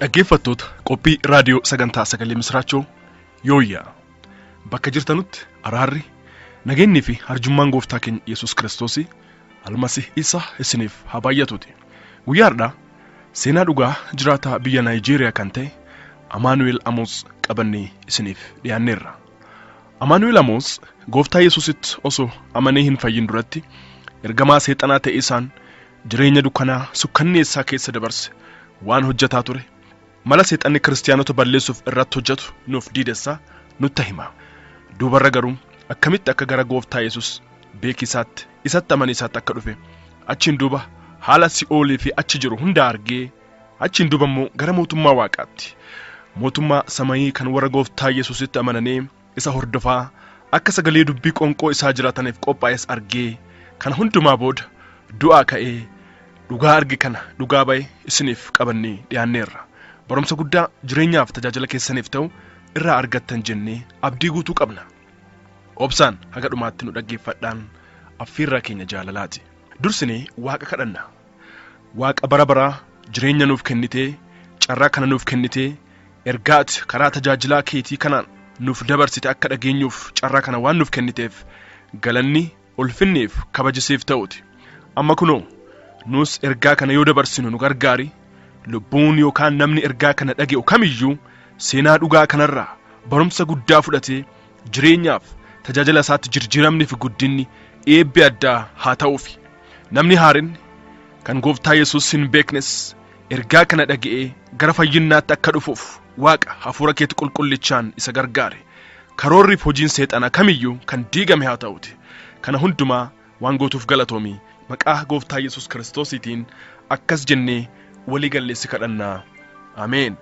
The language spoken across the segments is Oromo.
Dhaggeeffattoota qophii raadiyoo sagantaa sagalee misraachoo yooyyaa bakka jirtanutti araarri nageenyi fi arjummaan gooftaa keenya Yesuus Kiristoos almasih isa isiniif haa baay'atuuti. Guyyaadhaa seenaa dhugaa jiraataa biyya Naayijeeriyaa kan ta'e Amaanu'eel Amoos qabannee isiniif dhiyaanneerra. Amaanu'eel Amoos gooftaa Yesuusitti osoo amanee hin fayyin duratti ergamaa seexanaa ta'e isaan jireenya dukkanaa sukkanneessaa keessa dabarse waan hojjetaa ture. Mala seexanni kiristaanota balleessuuf irratti hojjetu nuuf diidessaa nutti hima. Duubarra garuu akkamitti akka gara gooftaa Yesuus beekisaatti isatti amaniisaatti akka dhufe achiin duuba haala si'oolii fi achi jiru hunda argee achiin duuba immoo gara mootummaa Waaqaatti mootummaa samayii kan warra gooftaa Yesuusitti amananii isa hordofaa akka sagalee dubbii qonqoo isaa jiraataniif qophaa'es argee kana hundumaa booda du'aa ka'ee dhugaa arge kana dhugaa ba'e isiniif qabannee dhiyaanneerra. Barumsa guddaa jireenyaaf tajaajila keessaniif ta'u irraa argattan jennee abdii guutuu qabna. Obsaan haga dhumaatti nu dhaggeeffadhaan affeerraa keenya jaalalaati. Dursinee Waaqa kadhanna. Waaqa bara baraa jireenya nuuf kennitee carraa kana nuuf kennitee ergaati karaa tajaajilaa keetii kanaan nuuf dabarsite akka dhageenyuuf carraa kana waan nuuf kenniteef galanni ulfinneef kabajisiif ta'uuti. Amma kunoo nus ergaa kana yoo dabarsinu nu gargaari. Lubbuun yookaan namni ergaa kana dhage'u kamiyyuu seenaa dhugaa kanarraa barumsa guddaa fudhatee jireenyaaf tajaajila isaatti jijjiiramni fi guddinni eebbi addaa haa ta'uufi. Namni haarinni kan gooftaa Yesuus hin beeknes ergaa kana dhaga'ee gara fayyinnaatti akka dhufuuf Waaqa hafuura keetti qulqullichaan isa gargaare. Karoorri fi hojiin seexanaa kamiyyuu kan diigame haa ta'uuti. Kana hundumaa waan gootuuf galatoomi. Maqaa gooftaa Yesuus Kiristoosiitiin akkas jennee walii galleessi kadhannaa. Ameen.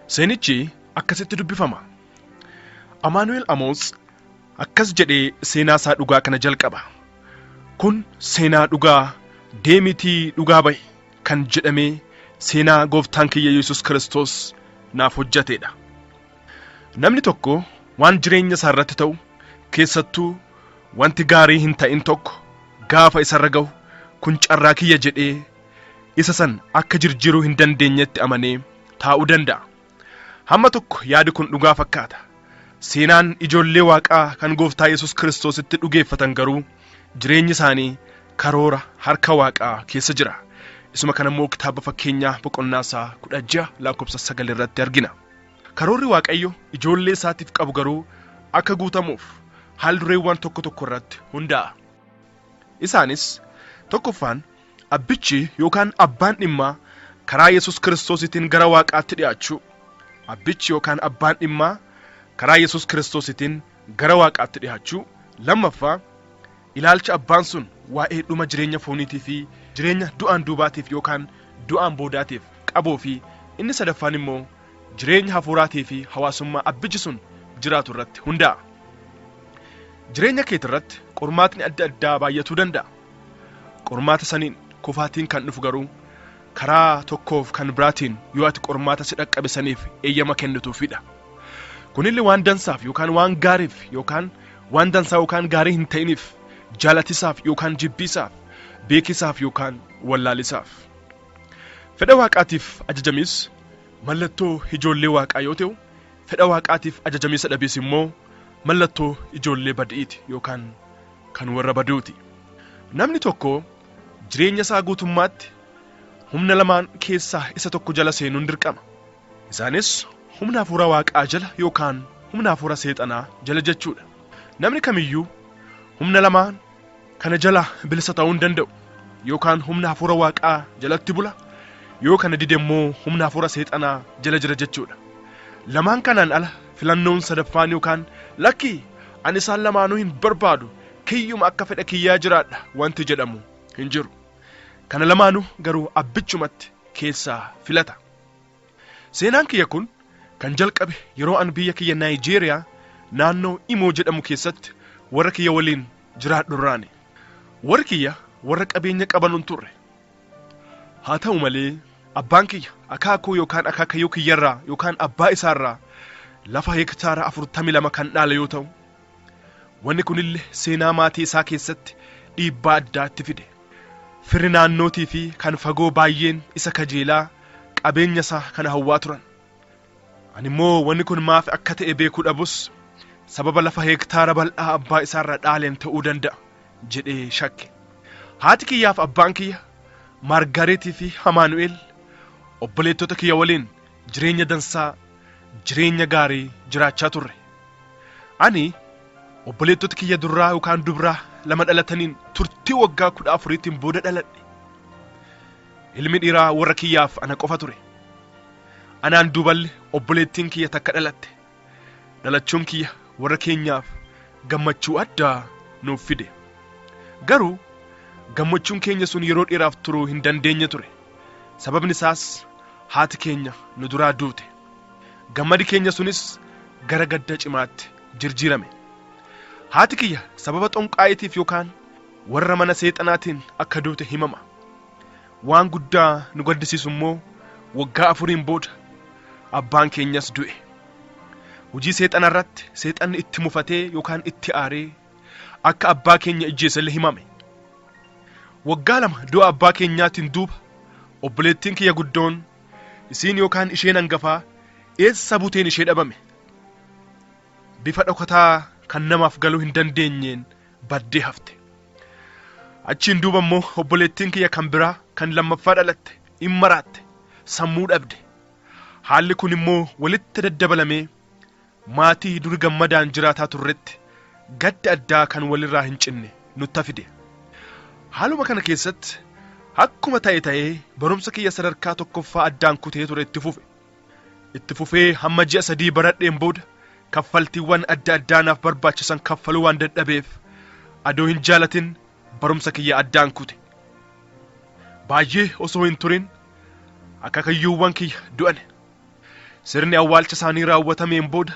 Seenichi akkasitti dubbifama. Amaanu'eel Amoos akkas jedhee seenaa isaa dhugaa kana jalqaba. Kun seenaa dhugaa deemitii dhugaa ba'i kan jedhamee seenaa gooftaan kiyya Yesuus Kiristoos naaf hojjateedha. Namni tokko waan jireenya isaa irratti ta'u keessattuu wanti gaarii hin ta'in tokko gaafa isarra ga'u kun carraa kiyya jedhee isa san akka jirjiiruu hin dandeenyetti amanee taa'uu danda'a. Hamma tokko yaadi kun dhugaa fakkaata. Seenaan ijoollee Waaqaa kan gooftaa Yesuus Kiristoositti dhugeeffatan garuu jireenyi isaanii karoora harka Waaqaa keessa jira. Isuma kana immoo kitaaba fakkeenyaa boqonnaa 16 lakkoofsa 9 irratti argina. Karoorri Waaqayyo ijoollee isaatiif qabu garuu akka guutamuuf haal dureewwan tokko tokko irratti hundaa'a. Isaanis tokkoffaan abbichi yookaan abbaan dhimmaa karaa Yesuus Kiristoositiin gara Waaqaatti dhi'aachuu. Abbichi yookaan abbaan dhimmaa karaa Yesuus Kiristoositiin gara Waaqaatti dhi'aachuu. Lammaffaa ilaalcha abbaan sun waa'ee dhuma jireenya fooniitii fi jireenya du'aan duubaatiif yookaan du'aan boodaatiif qabuu fi inni sadaffaan immoo jireenya hafuuraatii fi hawaasummaa abbichi sun jiraatu irratti hundaa'a. Jireenya keetii irratti qormaatni adda addaa baay'atuu danda'a. Qormaata saniin kufaatiin kan dhufu garuu karaa tokkoof kan biraatiin yoo ati qormaata si dhaqqabe saniif eeyyama kennituufidha. Kunillee waan dansaaf yookaan waan gaariif yookaan waan dansaa yookaan gaarii hin ta'iniif jaalatisaaf yookaan jibbiisaaf beekisaaf yookaan wallaalisaaf. Fedha Waaqaatiif ajajamiis mallattoo ijoollee Waaqaa yoo ta'u fedha Waaqaatiif ajajamiisa dhabiis immoo mallattoo ijoollee badi'iiti yookaan kan warra baduuti. Namni tokko jireenya isaa guutummaatti humna lamaan keessaa isa tokko jala seenuun dirqama. Isaanis humna hafuura Waaqaa jala yookaan humna hafuura seexanaa jala jechuudha. Namni kamiyyuu humna lamaan kana jala bilisa ta'uu hin danda'u. Yookaan humna hafuura Waaqaa jalatti bula yoo kana dide immoo humna hafuura seexanaa jala jira jechuudha. Lamaan kanaan ala filannoon sadaffaan yookaan lakkii ani isaan lamaanuu hin barbaadu kiyyuma akka fedha kiyyaa jiraadha wanti jedhamu hin jiru. Kana lamaanuu garuu abbichumatti keessaa filata. Seenaan kiyya kun kan jalqabe yeroo an biyya kiyya Naayijeeriyaa naannoo Imoo jedhamu keessatti warra kiyya waliin jiraadhu irraani. Warri kiyya warra qabeenya qaban turre. Haa ta'u malee abbaan kiyya akaakuu yookaan akaakayyuu kiyyarraa yookaan abbaa isaarraa lafa hektaara 42 kan dhaale yoo ta'u wanni kunillee seenaa maatii isaa keessatti dhiibbaa addaatti fide. Firri naannootii fi kan fagoo baay'een isa kajeelaa qabeenya isaa kana hawwaa turan. Ani immoo wanni kun maaf akka ta'e beekuu dhabus sababa lafa hektaara bal'aa abbaa isaarraa dhaaleen ta'uu danda'a jedhee shakke. Haati kiyyaaf abbaan kiyya Maargaaretii fi Amaanu'eel obboleettota kiyya waliin jireenya dansaa, jireenya gaarii jiraachaa turre. Ani obboleettota kiyya durraa yookaan dubraa lama dhalataniin turtii waggaa 14tiin booda dhaladhe. Ilmi dhiiraa warra kiyyaaf ana qofa ture. Anaan duuballi obboleettiin kiyya takka dhalatte. Dhalachuun kiyya warra keenyaaf gammachuu addaa nuuf fide. Garuu gammachuun keenya sun yeroo dheeraaf turuu hin dandeenye ture. Sababni isaas haati keenya nu duraa duute. Gammadi keenya sunis gara gadda cimaatti jijjiirame. Haati kiyya sababa xonqaayiitiif yookaan warra mana seexanaatiin akka duute himama. Waan guddaa nu gaddisiisu immoo waggaa 4 booda abbaan keenyas du'e. Hojii seexana irratti seexanni itti mufatee yookaan itti aaree akka abbaa keenya ijjeesallee himame. Waggaa 2 du'a abbaa keenyaatiin duuba obboleettiin kiyya guddoon isiin yookaan isheen hangafaa eessa buuteen ishee dhabame. Bifa dhokataa kan namaaf galuu hin dandeenyeen baddee hafte. Achiin duuba immoo obboleettiin kiyya kan biraa kan lammaffaa dhalatte in maraatte, sammuu dhabde. Haalli kun immoo walitti daddabalamee maatii dur gammadaan jiraataa turretti gadda addaa kan walirraa hin cinne nutti fide. Haaluma kana keessatti akkuma ta'ee barumsa kiyya sadarkaa tokkoffaa addaan kutee ture itti fufee hamma ji'a 3 baradheen booda kaffaltiiwwan adda addaa naaf barbaachisan kaffaluu waan dadhabeef adoo hin jaalatin barumsa kiyya addaan kute. Baay'ee osoo hin turin akaakayyuuwwan kiyya du'an. Sirni awwaalcha isaanii raawwatameen booda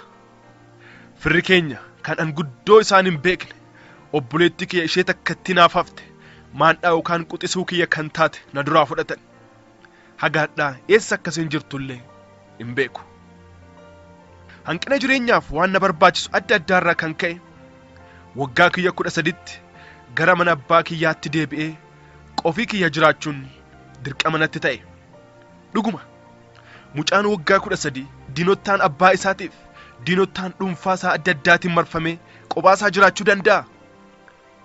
firri keenya kan an guddoo isaan hin beekne obboleettii kiyya ishee takkatti naaf hafte maandhaa yookaan quxisuu kiyya kan taate na duraa fudhatan. Hagaadhaa eessa akkasiin jirtullee hin beeku. Hanqina jireenyaaf waan na barbaachisu adda addaarraa kan ka'e waggaa kiyya 13tti gara mana abbaa kiyyaatti deebi'ee qofii kiyya jiraachuun dirqama natti ta'e. Dhuguma mucaan waggaa 13 diinottaan abbaa isaatiif diinottaan dhuunfaa isaa adda addaatiin marfamee qophaa isaa jiraachuu danda'a.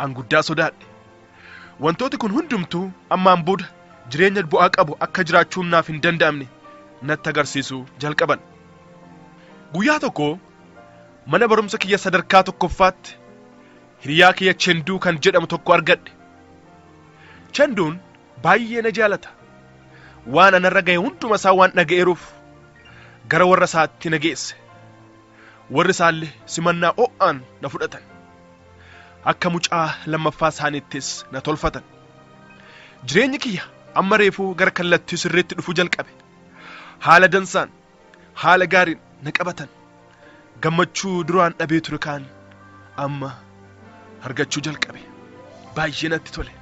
An guddaa sodaadhe. Wantooti kun hundumtuu ammaan booda jireenya bu'aa qabu akka jiraachuun naaf hin danda'amne natti agarsiisuu jalqaban. Guyyaa tokko mana barumsa kiyya sadarkaa tokkoffaatti hiriyaa kiyya Chenduu kan jedhamu tokko argadhe. Chenduun baay'ee na jaalata. Waan anarra ga'e hunduma isaa waan dhaga'eeruuf gara warra isaatti na geesse. Warri isaallee simannaa o'aan na fudhatan. Akka mucaa lammaffaa isaaniittis na tolfatan. Jireenyi kiyya amma reefuu gara kallattii sirriitti dhufuu jalqabe. Haala dansaan, haala gaariin na qabatan. Gammachuu duraan dhabee ture kaan amma argachuu jalqabe. Baay'ee natti tole.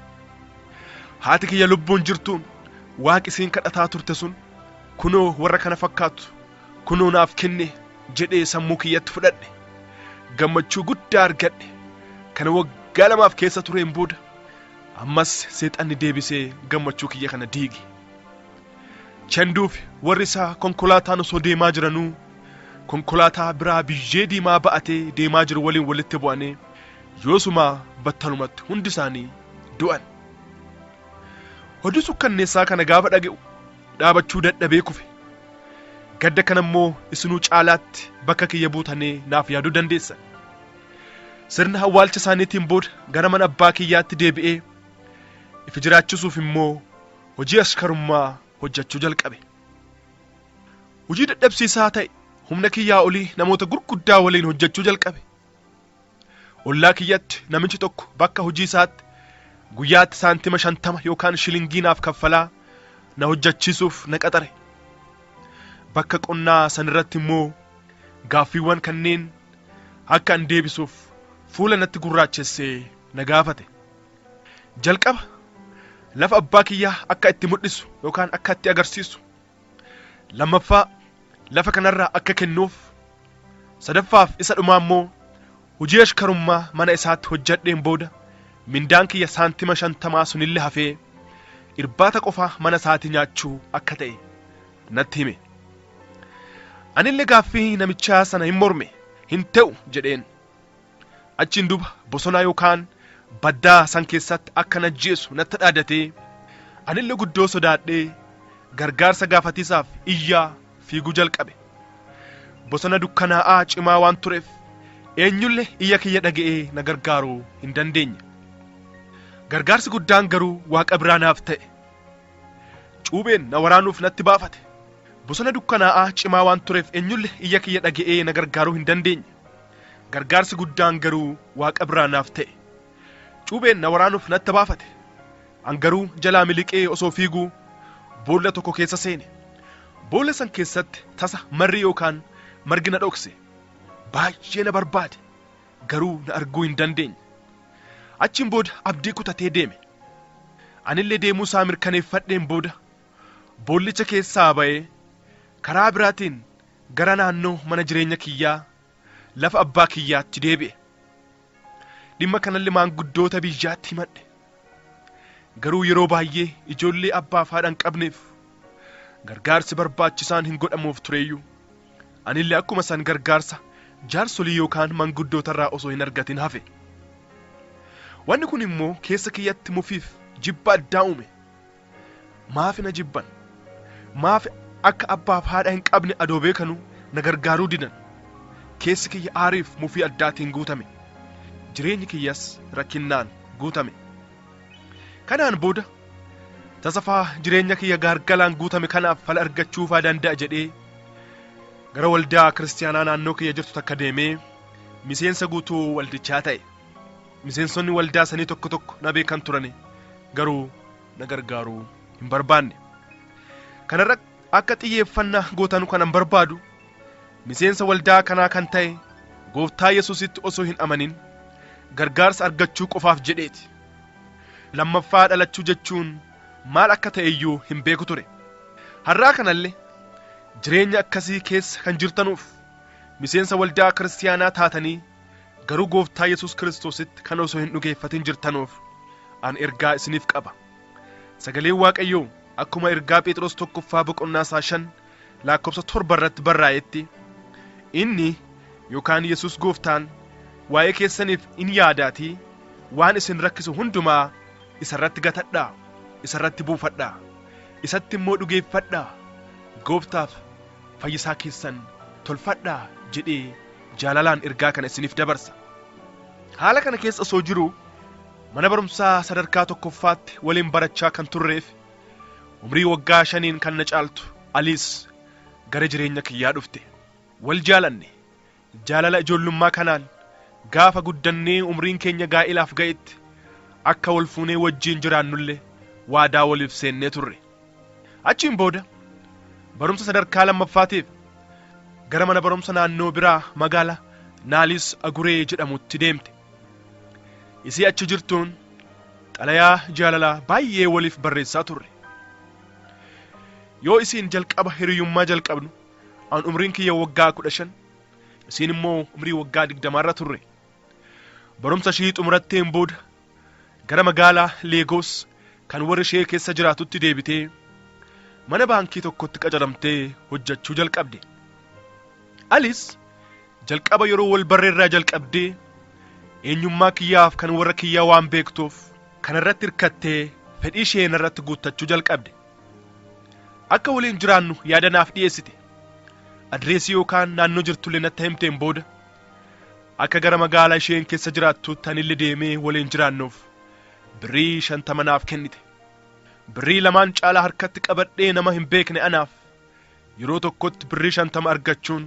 Haati kiyya lubbuun jirtuun Waaqi isiin kadhataa turte sun kunoo warra kana fakkaatu kunoo naaf kenne jedhee sammuu kiyyatti fudhadhe. Gammachuu guddaa argadhe. Kana waggaa 2 keessa tureen booda ammas seexanni deebisee gammachuu kiyya kana diige. Chenduuf warri isaa konkolaataan osoo deemaa jiranuu konkolaataa biraa biyyee diimaa ba'atee deemaa jiru waliin walitti bu'anii yoosuma battalumatti hundi isaanii du'an. Oduu sukkanneessaa kana gaafa dhaga'u dhaabachuu dadhabee kufe. Gadda kana immoo isinuu caalaatti bakka kiyya buutanii naaf yaaduu dandeessan. Sirna awwaalcha isaaniitiin booda gara mana abbaa kiyyaatti deebi'ee ifi jiraachisuuf immoo hojii askarummaa hojjechuu jalqabe. Hojii dadhabsiisaa ta'e humna kiyyaa olii namoota gurguddaa waliin hojjechuu jalqabe. Ollaa kiyyatti namichi tokko bakka hojii isaatti guyyaatti saantima 50 yookaan shilingii naaf kaffalaa na hojjechiisuuf na qaxare. Bakka qonnaa sanirratti immoo gaaffiiwwan kanneen akka an deebisuuf fuula natti gurraachessee na gaafate. Jalqaba lafa abbaa kiyyaa akka itti mul'isu yookaan akka itti agarsiisu. Lammaffaa lafa kanarraa akka kennuuf. Sadaffaaf isa dhumaa immoo hojii ashkarummaa mana isaatti hojjedheen booda mindaan kiyya saantima 50 sunillee hafee irbaata qofaa mana isaatti nyaachuu akka ta'e natti hime. Anillee gaaffii namichaa sana hin morme, hin ta'u jedheen. Achiin duuba bosonaa yookaan baddaa san keessatti akka na ajjeesu natti dhaadatee, anillee guddoo sodaadhee gargaarsa gaafatiisaaf iyyaa fiiguu jalqabe. Bosona dukkanaa'aa cimaa waan tureef eenyullee iyya kiyya dhaga'ee na gargaaruu hin dandeenye. Gargaarsi guddaan garuu Waaqa biraa naaf ta'e. Cuubeen na waraanuuf natti baafate. Bosona dukkanaa'aa cimaa waan tureef eenyullee iyya kiyya dhaga'ee na gargaaruu hin dandeenye. Gargaarsi guddaan garuu Waaqa biraa naaf ta'e. Cuubeen na waraanuuf natti baafate. An garuu jalaa miliqee osoo fiiguu boolla tokko keessa seene. Boolla san keessatti tasa marri yookaan margi na dhokse. Baay'ee na barbaade, garuu na arguu hin dandeenye. Achiin booda abdii kutatee deeme. Anillee deemuu isaa mirkaneeffadheen booda boollicha keessaa ba'ee karaa biraatiin gara naannoo mana jireenya kiyyaa lafa abbaa kiyyaatti deebi'e. Dhimma kanallee maanguddoota biyyaatti himadhe. Garuu yeroo baay'ee ijoollee abbaaf haadha hin qabneef gargaarsi barbaachisaan hin godhamuuf tureeyyuu anillee akkuma san gargaarsa jaarsolii yookaan manguddootarraa osoo hin argatin hafe. Wanni kun immoo keessa kiyyatti mufiif jibba addaa uume. Maafi na jibban? Maafi akka abbaaf haadha hin qabne adoo beekanu na gargaaruu didan? Keessi kiyya aariif mufii addaatiin guutame. Jireenyi kiyyas rakkinnaan guutame. Kanaan booda tasafaa jireenya kiyya gaargalaan guutame kanaaf fala argachuufaa danda'a jedhee gara waldaa kiristaanaa naannoo kiyya jirtu takka deemee miseensa guutuu waldichaa ta'e. Miseensonni waldaa sanii tokko tokko na beekan turani, garuu na gargaaruu hin barbaanne. Kanarra akka xiyyeeffannaa gootanu kanan barbaadu miseensa waldaa kanaa kan ta'e Gooftaa Yesuusitti osoo hin amanin gargaarsa argachuu qofaaf jedheeti. Lammaffaa dhalachuu jechuun maal akka ta'e iyyuu hin beeku ture. Har'aa kanallee jireenya akkasii keessa kan jirtanuuf miseensa waldaa kiristaanaa taatanii garuu Gooftaa Yesuus Kiristoositti kan osoo hin dhugeeffatin jirtanuuf an ergaa isiniif qaba. Sagaleen Waaqayyoo akkuma ergaa Phexros 1:5 irratti barraa'etti inni yookaan Yesuus Gooftaan waa'ee keessaniif in yaadaatii waan isin rakkisu hundumaa isarratti gatadhaa, isarratti buufadhaa, isatti immoo dhugeeffadhaa, Gooftaaf fayyisaa keessan tolfadhaa jedhee jaalalaan ergaa kana isiniif dabarsa. Haala kana keessa osoo jiru mana barumsaa sadarkaa tokkoffaatti waliin barachaa kan turreef umrii waggaa 5 kan na caaltu Aliis gara jireenya kiyyaa dhufte. Wal jaalanne. Jaalala ijoollummaa kanaan gaafa guddannee umriin keenya gaa'ilaaf ga'etti akka wal fuunee wajjiin jiraannullee waadaa waliif seennee turre. Achiin booda barumsa sadarkaa lammaffaatiif gara mana barumsa naannoo biraa magaalaa Naaliis Aguree jedhamutti deemte. Isii achi jirtuun xalayaa jaalalaa baay'ee waliif barreessaa turre. Yoo isiin jalqaba hiriyummaa jalqabnu an umriin kiyya waggaa 15, isiin immoo umrii waggaa 20 irra turre. Barumsa ishii xumuratteen booda gara magaalaa Lagos kan warri ishee keessa jiraatutti deebitee mana baankii tokkotti qacaramtee hojjechuu jalqabde. Aliis jalqaba yeroo wal barreerraa jalqabdee eenyummaa kiyyaaf kan warra kiyyaa waan beektuuf kanarratti hirkattee fedhii ishee irratti guuttachuu jalqabde. Akka waliin jiraannu yaadanaaf dhiyeessite. Adreesii yookaan naannoo jirtullee natti himteen booda akka gara magaalaa isheen keessa jiraattutti anillee deemee waliin jiraannuuf birrii 50 naaf kennite. Birrii 2 caalaa harkatti qabadhee nama hin beekne anaaf yeroo tokkotti birrii 50 argachuun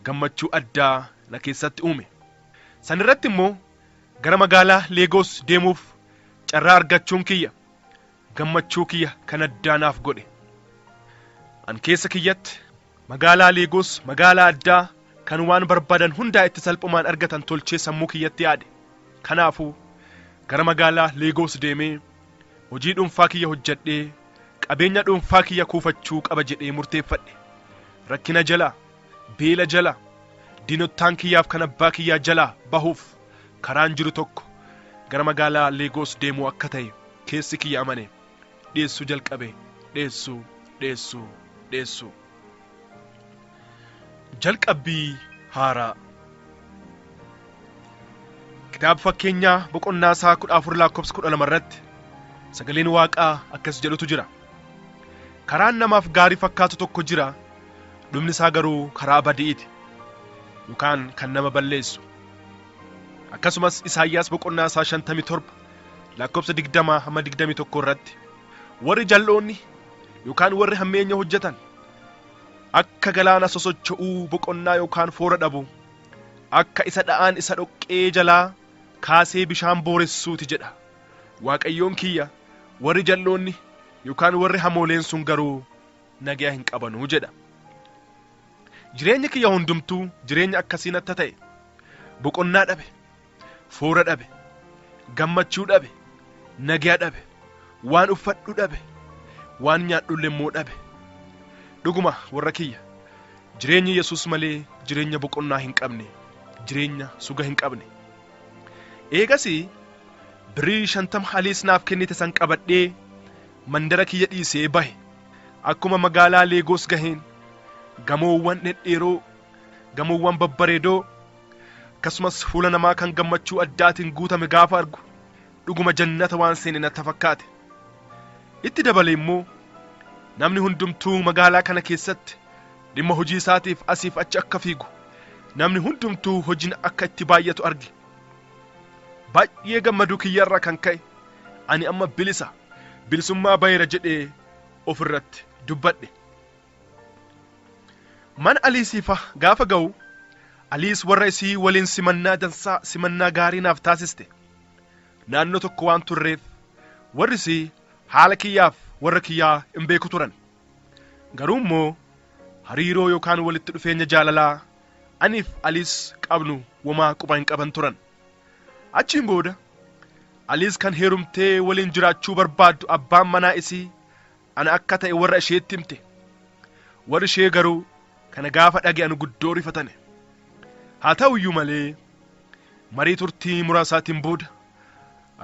gammachuu addaa na keessatti uume. San irratti immoo gara magaalaa Lagos deemuuf carraa argachuun kiyya gammachuu kiyya kan addaa naaf godhe. An keessa kiyyatti magaalaa Lagos magaalaa addaa kan waan barbaadan hundaa itti salphumaan argatan tolchee sammuu kiyyatti yaade. Kanaafuu gara magaalaa Lagos deemee hojii dhuunfaa kiyya hojjedhee qabeenya dhuunfaa kiyya kuufachuu qaba jedhee murteeffadhe. Rakkina jalaa, beela jalaa, diinottaan kiyyaaf kan abbaa kiyyaa jalaa bahuuf karaan jiru tokko gara magaalaa Lagos deemuu akka ta'e keessi kiyya amane. Dhiyeessuu jalqabe, dhiyeessuu dhiyeessu. Jalqabbii haaraa. Kitaaba fakkeenyaa boqonnaa 14 lakkoofsa 12 irratti sagaleen Waaqaa akkas jedhutu jira. Karaan namaaf gaarii fakkaatu tokko jira, dhumni isaa garuu karaa badiiti yookaan kan nama balleessu. Akkasumas Isaayyaas boqonnaa 57 lakkoofsa 20-21 irratti warri jal'oonni yookaan warri hammeenya hojjetan akka galaana sosocho'uu boqonnaa yookaan foora dhabu, akka isa dha'aan isa dhoqqee jalaa kaasee bishaan booressuuti jedha. Waaqayyoon kiyya warri jal'oonni yookaan warri hamooleen sun garuu nagaa hin qabanuu jedha. Jireenyi kiyya hundumtuu jireenya akkasiin akka ta'e, boqonnaa dhabe, foora dhabe, gammachuu dhabe, nagaa dhabe, waan uffadhu dhabe, waan nyaadhu immoo dhabe. Dhuguma warra kiyya jireenyi Yesuus malee jireenya boqonnaa hin qabne, jireenya suga hin qabne. Eegasii birrii 50 haliis naaf kennite san qabadhee mandara kiyya dhiisee bahe. Akkuma magaalaa Lagos gaheen gamoowwan dhedheeroo, gamoowwan babbareedoo, akkasumas fuula namaa kan gammachuu addaatiin guutame gaafa argu dhuguma jannata waan seene natti fakkaate. Itti dabalee immoo namni hundumtuu magaalaa kana keessatti dhimma hojii isaatiif asiif achi akka fiigu, namni hundumtuu hojiin akka itti baay'atu arge. Baay'ee gammaduu kiyyarraa kan ka'e ani amma bilisummaa baheera jedhee ofirratti dubbadhe. Mana Aliisiifa gaafa ga'u Aliis warra isii waliin simannaa dansaa, simannaa gaarii naaf taasiste. Naannoo tokko waan turreef warri isii haala kiyyaaf warra kiyyaa hin beeku turan. Garuu immoo hariiroo yookaan walitti dhufeenya jaalalaa aniif Aliis qabnu wamaa quba hin qaban turan. Achiin booda Aliis kan heerumtee waliin jiraachuu barbaaddu abbaan manaa isii ana akka ta'e warra isheetti himte. Warri ishee garuu kana gaafa dhaga'an guddoo rifatane. Haa ta'u iyyuu malee marii turtii muraasaatiin booda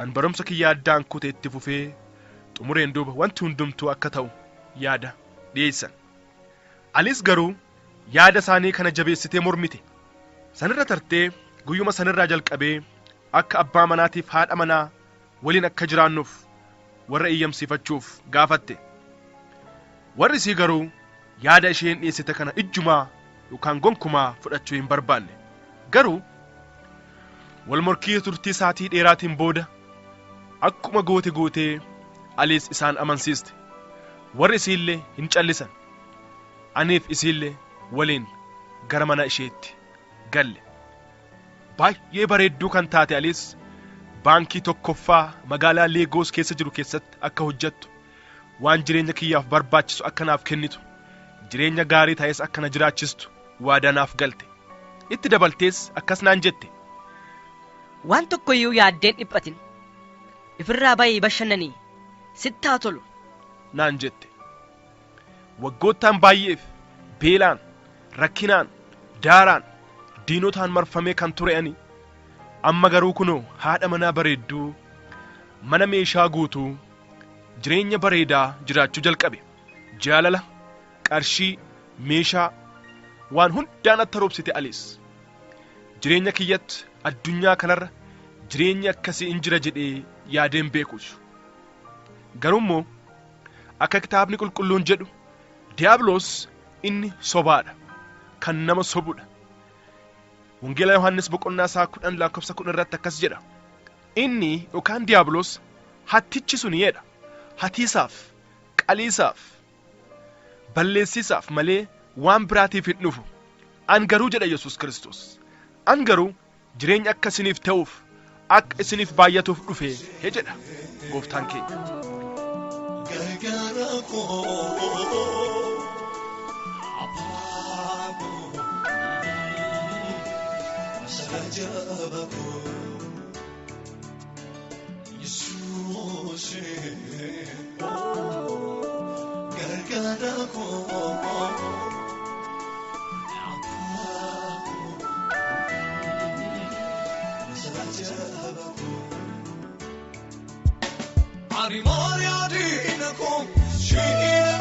an barumsa kiyya addaan kutee itti fufee xumureen duuba wanti hundumtuu akka ta'u yaada dhiyeessan. Aliis garuu yaada isaanii kana jabeessitee mormite. Sanirra tartee guyyuma sanirraa jalqabee akka abbaa manaatiif haadha manaa waliin akka jiraannuuf warra iyyamsiifachuuf gaafatte. Warri isii garuu yaada isheen dhiyeessite kana ijjumaa yookaan gonkumaa fudhachuu hin barbaanne. Garuu wal morkii turtii isaatii dheeraatiin booda akkuma gootee Aliis isaan amansiiste. Warri isiillee hin callisan. Aniif isiillee waliin gara mana isheetti galle. Baay'ee bareedduu kan taate Aliis baankii tokkoffaa magaalaa Lagos keessa jiru keessatti akka hojjettu, waan jireenya kiyyaaf barbaachisu akka naaf kennitu, jireenya gaarii ta'es akka na jiraachistu waadaa naaf galte. Itti dabaltees akkas naan jette. Waan tokko iyyuu yaaddeen dhiphatin, ifirraa bayii bashannanii sitti haa tolu naan jette. Waggoottaan baay'eef beelaan, rakkinaan, daaraan, diinotaan marfamee kan ture ani amma garuu kunoo haadha manaa bareedduu, mana meeshaa guutuu, jireenya bareedaa jiraachuu jalqabe. Jaalala, qarshii, meeshaa waan hundaan atta roobsite Aliis. Jireenya kiyyatti addunyaa kanarra jireenya akkasii hin jira jedhee yaadeen beekus. Garuu immoo akka kitaabni qulqulluun jedhu diiyaabiloos inni sobaadha, kan nama sobudha. Wangeela Yohaannis boqonnaa 10 lakkoofsa 10 irratti akkas jedha. Inni yookaan diiyaabiloos hattichi sun jedha hatiisaaf, qaliisaaf, balleessisaaf malee waan biraatiif hin dhufu. An garuu jedha Yesuus Kiristoos, an garuu jireenya akka isiniif ta'uuf, akka isiniif baay'atuuf dhufe jedha gooftaan keenya. Ani Maria di nakom, she in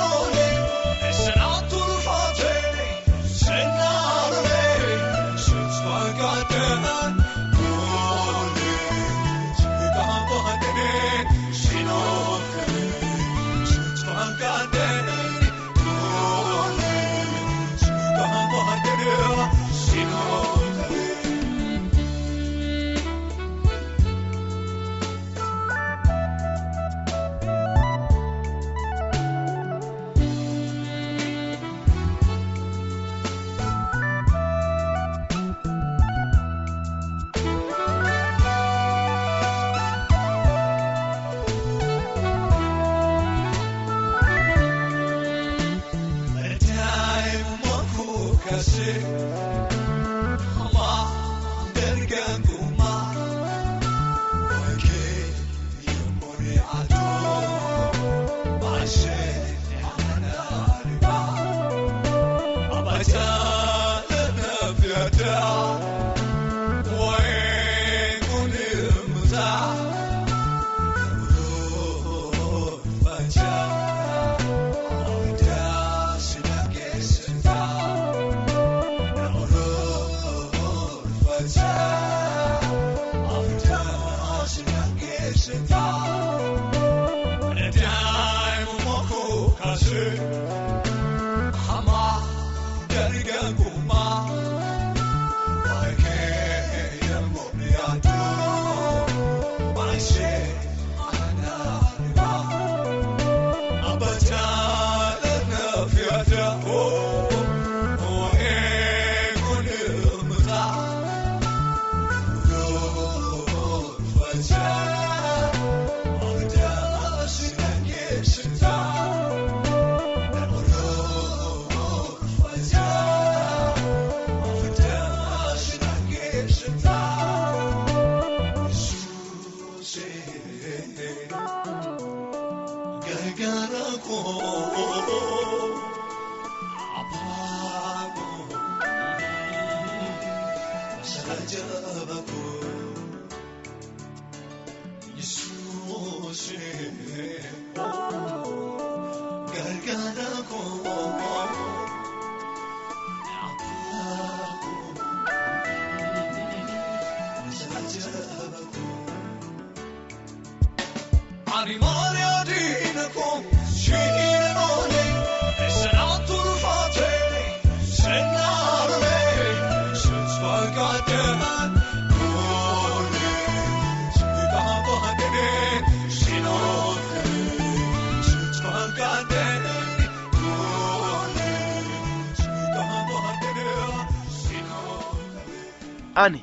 Ani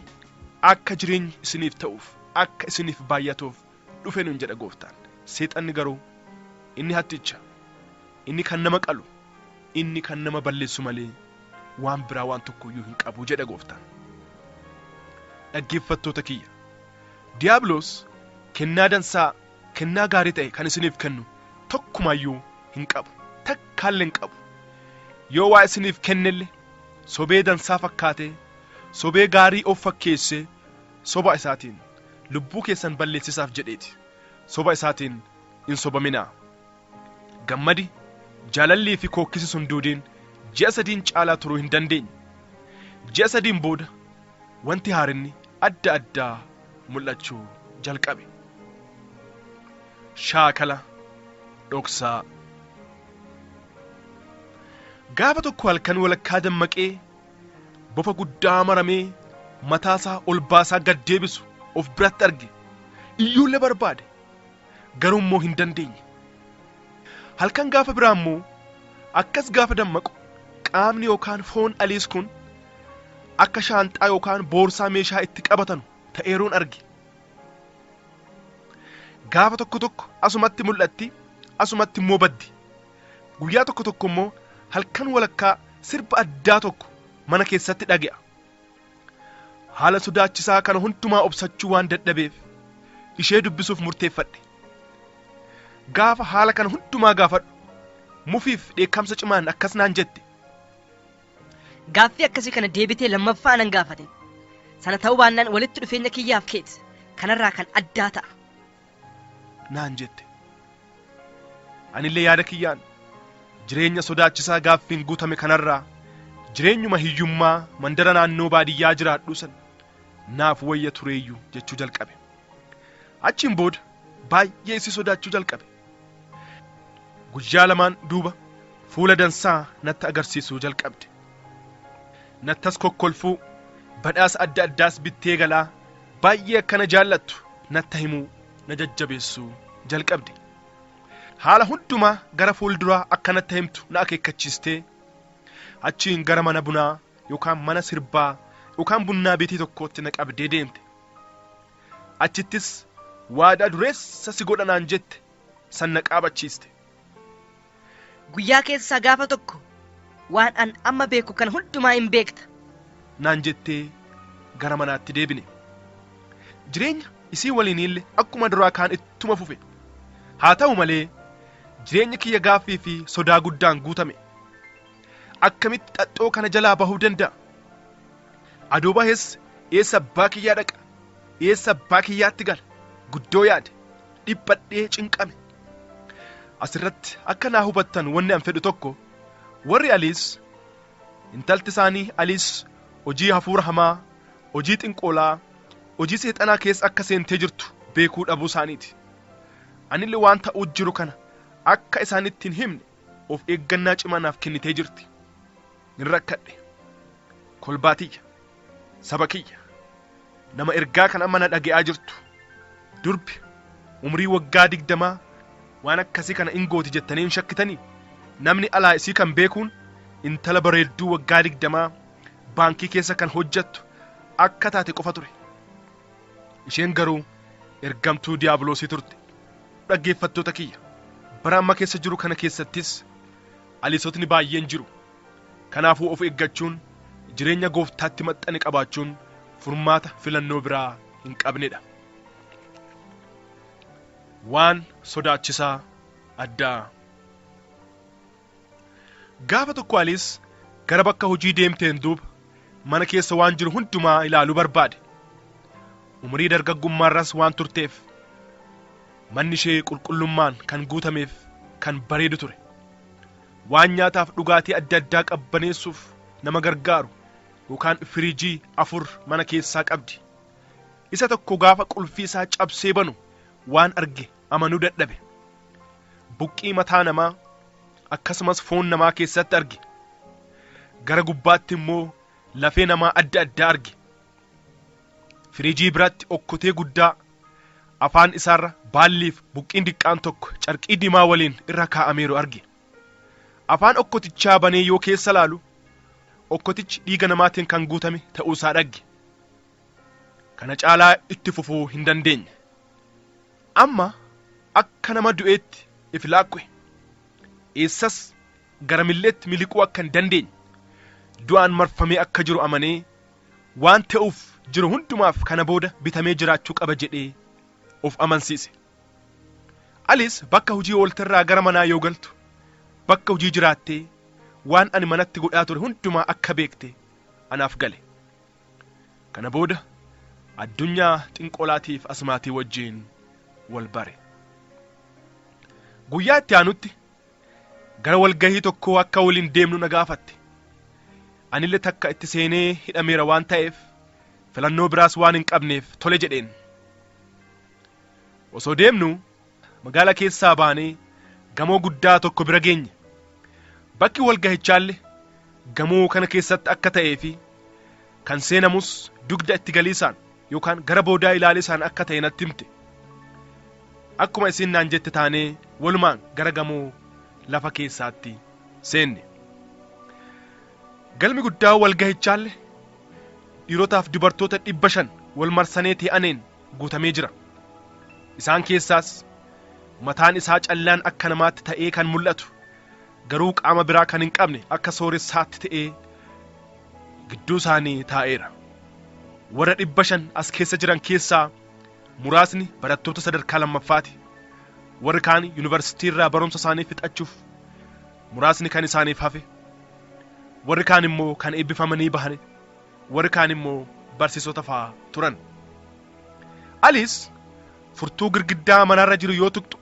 akka jireenyi isiniif ta'uuf akka isiniif baay'atuuf dhufe nun jedha gooftaan. Seexanni garuu inni hatticha, inni kan nama qalu, inni kan nama balleessu malee waan biraa waan tokko iyyuu hin qabu jedha gooftaan. Dhaggeeffattoota kiyya, diiyaabiloos kennaa dansaa, kennaa gaarii ta'e kan isiniif kennu tokkumaayyuu hin qabu, takkaallee hin qabu. Yoo waa isiniif kennellee sobee dansaa fakkaatee, sobee gaarii of fakkeessee, soba isaatiin lubbuu keessan balleessisaaf jedheeti. Soba isaatiin hin sobaminaa. Gammadi, jaalallii fi kookkisi sun duudiin ji'a 3 caalaa turuu hin dandeenye. Ji'a 3 booda wanti haarinni adda addaa mul'achuu jalqabe. Shaakala dhoksaa. Gaafa tokko halkan walakkaa dammaqee bofa guddaa maramee mataasaa ol baasaa gad deebisu of biratti arge. Iyyuullee barbaade, garuu immoo hin dandeenye. Halkan gaafa biraa immoo akkas gaafa dammaqu qaamni yookaan foon aliis kun akka shaanxaa yookaan boorsaa meeshaa itti qabatanu ta'eeruun arge. Gaafa tokko asumatti mul'atti, asumatti immoo baddi. Guyyaa tokko immoo halkan walakkaa sirba addaa tokko mana keessatti dhage'a. Haala sodaachisaa kana hundumaa obsachuu waan dadhabeef ishee dubbisuuf murteeffadhe. Gaafa haala kana hundumaa gaafadhu, mufiif dheekkamsa cimaan akkas naan jette. Gaaffii akkasii kana deebitee lammaffaa nan gaafate. Sana ta'uu baannaan walitti dhufeenya kiyyaaf keeti kanarraa kan addaa ta'a naan jette. Anillee yaada kiyyaan jireenya sodaachisaa gaaffiin guutame kanarraa jireenyuma hiyyummaa mandara naannoo baadiyyaa jiraadhu san naaf wayya tureeyyuu jechuu jalqabe. Achiin booda baay'ee isi sodaachuu jalqabe. Guyyaa lamaan duuba fuula dansaa natti agarsiisuu jalqabde. Nattas kokkolfuu, badhaasa adda addaas bittee galaa baay'ee akkana jaallattu natta himuu na jajjabeessuu jalqabde. Haala hundumaa gara fuulduraa akkanatti himtu na akeekkachiistee achiin gara mana bunaa yookaan mana sirbaa yookaan bunnaa beetii tokkootti na qabdee deemte. Achittis waadaa dureessa si godha naan jette san na qaabachiiste. Guyyaa keessaa gaafa tokko waan an amma beeku kan hundumaa hin beekta naan jettee gara manaatti deebine. Jireenya isii waliinillee akkuma duraa kaan ittuma fufe. Haa ta'u malee jireenya kiyya gaaffii fi sodaa guddaan guutame. akkamitti xaxxoo kana jalaa bahuu danda'a? Adoo bahes eessa abbaa kiyyaa dhaqa? Eessa abbaa kiyyaatti gala? Guddoo yaade, dhiphadhee cinqame. Asirratti akka naa hubattan wanni an fedhu tokko, warri Aliis, intalti isaanii Aliis hojii hafuura hamaa, hojii xinqoolaa, hojii seexanaa keessa akka seentee jirtu beekuu dhabuu isaaniiti. Anillee waan ta'uu jiru kana akka isaanitti hin himne of eeggannaa cimaa naaf kennitee jirti. Hin rakkadhe. Kolbaatiyya, saba kiyya, nama ergaa kan amma na dhaga'aa jirtu. Durbi umrii waggaa 20 waan akkasii kana ingooti jettanii hin shakkitanii? Namni alaa isii kan beekuun intala bareedduu waggaa 20 baankii keessa kan hojjettu akka taate qofa ture. Isheen garuu ergamtuu diiyaabiloosii turte. Dhaggeeffattoota kiyya, bara amma keessa jiru kana keessattis aliisotni baay'een jiru. Kanaafuu of eeggachuun, jireenya gooftaatti maxxane qabaachuun furmaata filannoo biraa hin qabnedha. Waan sodaachisaa addaa. Gaafa tokko Aliis gara bakka hojii deemteen duuba mana keessa waan jiru hundumaa ilaaluu barbaade. Umurii dargaggummaarras waan turteef manni ishee qulqullummaan kan guutameef kan bareedu ture. Waan nyaataaf dhugaatii adda addaa qabbaneessuuf nama gargaaru yookaan firiijii 4 mana keessaa qabdi. Isa tokko gaafa qulfii isaa cabsee banu waan arge amanuu dadhabe. Buqqii mataa namaa akkasumas foon namaa keessatti arge. Gara gubbaatti immoo lafee namaa adda addaa arge. Firiijii biratti okkotee guddaa afaan isaarra baalliif buqqiin diqqaan tokko carqii diimaa waliin irra kaa'ameeru arge. Afaan okkotichaa banee yoo keessa laalu okkotichi dhiiga namaatiin kan guutame ta'uusaa dhagge. Kana caalaa itti fufuu hin dandeenye. Amma akka nama du'eetti if laaqqe. Eessas gara milleetti miliquu akka hin dandeenye. Du'aan marfamee akka jiru amanee waan ta'uuf jiru hundumaaf kana booda bitamee jiraachuu qaba jedhee of amansiise. Aliis bakka hojii oolterraa gara manaa yoo galtu, bakka hojii jiraattee waan ani manatti godhaa ture hundumaa akka beekte anaaf gale. Kana booda addunyaa xinqolaatiif asmaatii wajjiin wal bare. Guyyaa itti aanutti gara walgahii tokkoo akka waliin deemnu na gaafatte. Anillee takka itti seenee hidhameera waan ta'eef filannoo biraas waan hin qabneef tole jedheen. Osoo deemnu magaalaa keessaa baanee gamoo guddaa tokko bira geenye. Bakki walgahichaallee gamoo kana keessatti akka ta'ee fi kan seenamus dugda itti galiisaan yookaan gara boodaa ilaalisaan akka ta'e natti himte. Akkuma isin naan jette taanee walumaan gara gamoo lafa keessaatti seenne. Galmi guddaa walgahichaallee dhiirotaaf dubartoota 500 wal marsanee ta'aniin guutamee jira. Isaan keessaas mataan isaa callaan akka namaatti ta'ee kan mul'atu, garuu qaama biraa kan hin qabne akka sooressaatti ta'ee gidduu isaanii taa'eera. Warra 500 as keessa jiran keessaa muraasni barattoota sadarkaa lammaffaati. Warri kaan yuunivarsiitii irraa barumsa isaanii fixachuuf, muraasni kan isaaniif hafe, warri kaan immoo kan eebbifamanii bahane, warri kaan immoo barsiisota fa'aa turan. Aliis furtuu girgiddaa manarra jiru yoo tuqxu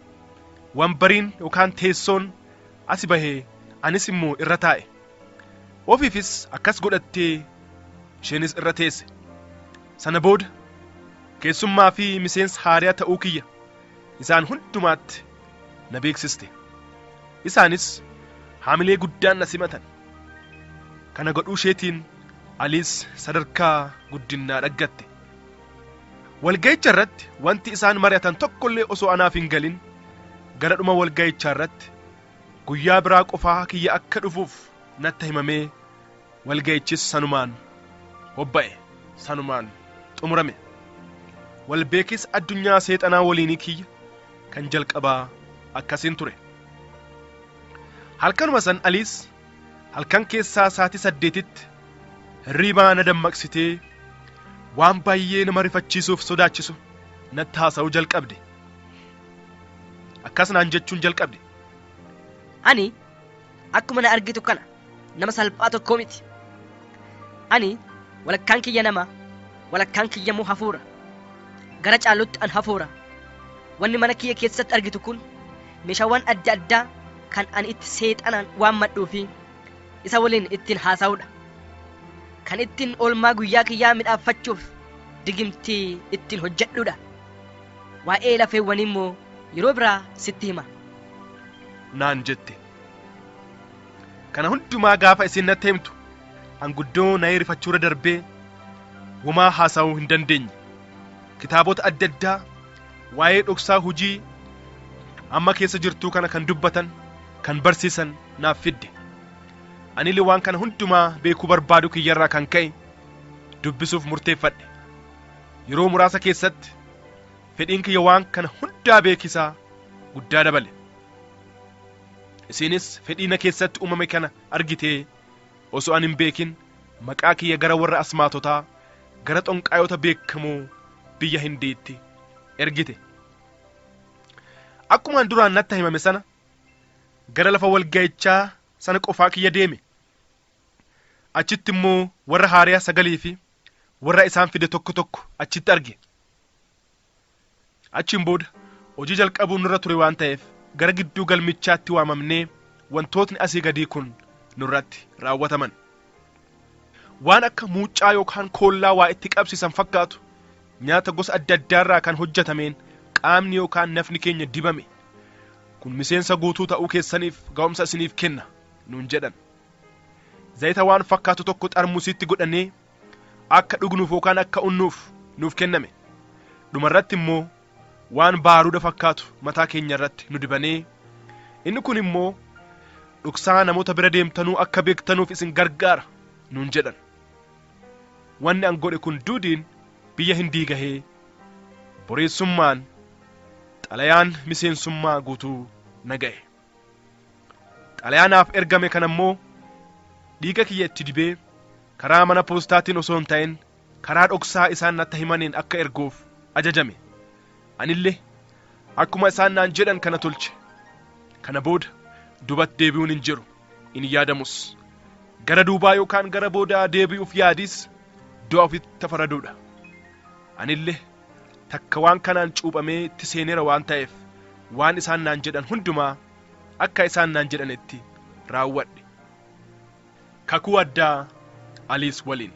wanbariin yookaan teessoon asi bahee anis immoo irra taa'e. Ofiifis akkas godhattee isheenis irra teesse. Sana booda keessummaa fi miseensa haariyaa ta'uu kiyya isaan hundumaatti na beeksiste. Isaanis haamilee guddaan na simatan. Kana godhuu isheetiin Aliis sadarkaa guddinnaa dhaggatte. Walga'icha irratti wanti isaan mari'atan tokkollee osoo anaaf hin galin gara dhuma walga'ichaa irratti guyyaa biraa qofaa kiyya akka dhufuuf natti himamee walga'ichis sanumaan hobba'e, sanumaan xumurame. Walbeekis addunyaa seexanaa waliinii kiyya kan jalqabaa akkasiin ture. Halkanuma san Aliis halkan keessaa sa'aatii 8tti hirribaa na dammaqsitee waan baay'ee nama rifachiisuuf sodaachisu natti haasa'uu jalqabde. Akkas naan jechuun jalqabde. Ani akkuma na argitu kana nama salphaa tokkoo miti. Ani walakkaan kiyya nama, walakkaan kiyya immoo hafuura. Gara caalutti an hafuura. Wanni mana kiyya keessatti argitu kun meeshaawwan adda addaa kan ani itti seexanaan waammadhuu fi isa waliin ittiin haasa'uudha. Kan ittiin oolmaa guyyaa kiyyaa midhaaffachuuf digimtii ittiin hojjedhuudha. Waa'ee lafeewwanii immoo yeroo biraa sitti hima naan jette. Kana hundumaa gaafa isin natti himtu anguddoo na rifachuura darbee homaa haasa'uu hin dandeenye. Kitaabota adda addaa waa'ee dhoksaa hujii amma keessa jirtuu kana kan dubbatan kan barsiisan naaf fidde. Anillee waan kana hundumaa beekuu barbaadu kiyyarraa kan ka'e dubbisuuf murteeffadhe. Yeroo muraasa keessatti fedhiin kiyya waan kana hundaa beekisaa guddaa dabale. Isinis fedhiina keessatti uumame kana argitee osoo an hin beekin maqaa kiyya gara warra asmaatotaa gara xonqaayota beekamoo biyya Hindiitti ergite. Akkumaan duraan natti himame sana gara lafa walga'ichaa sana qofaa kiyya deeme. Achitti immoo warra haariyaa sagalii fi warra isaan fide tokko tokko achitti arge. Achiin booda hojii jalqabuun nurra ture waan ta'eef gara gidduu galmichaatti waamamnee wantootni asii gadii kun nurratti raawwataman. Waan akka muuccaa yookaan koollaa waa itti qabsiisan fakkaatu nyaata gosa adda addaarraa kan hojjetameen qaamni yookaan nafni keenya dibame. Kun miseensa guutuu ta'uu keessaniif ga'umsa isiniif kenna nuun jedhan. Zayita waan fakkaatu tokko xarmusiitti godhannee akka dhugnuuf yookaan akka unnuuf nuuf kenname. Dhumarratti immoo waan baaruuda fakkaatu mataa keenya irratti nu dibanee inni kun immoo dhoksaa namoota bira deemtanuu akka beektanuuf isin gargaara nuun jedhan. Wanni an godhe kun duudiin biyya Hindii gahee boreessummaan xalayaan miseensummaa guutuu na ga'e. Xalayaanaaf ergame kana immoo dhiiga kiyya itti dibee karaa mana poostaatiin osoo hin ta'in karaa dhoksaa isaan natti himaniin akka erguuf ajajame. Anillee akkuma isaan naan jedhan kana tolche. Kana booda duubatti deebi'uun hin jiru, hin yaadamus. Gara duubaa yookaan gara boodaa deebi'uuf yaadis du'a ofitti faraduudha. Anillee takka waan kanaan cuuphamee itti seeneera waan ta'eef waan isaan naan jedhan hundumaa akka isaan naan jedhanitti raawwadhe. Kakuu addaa Aliis waliin.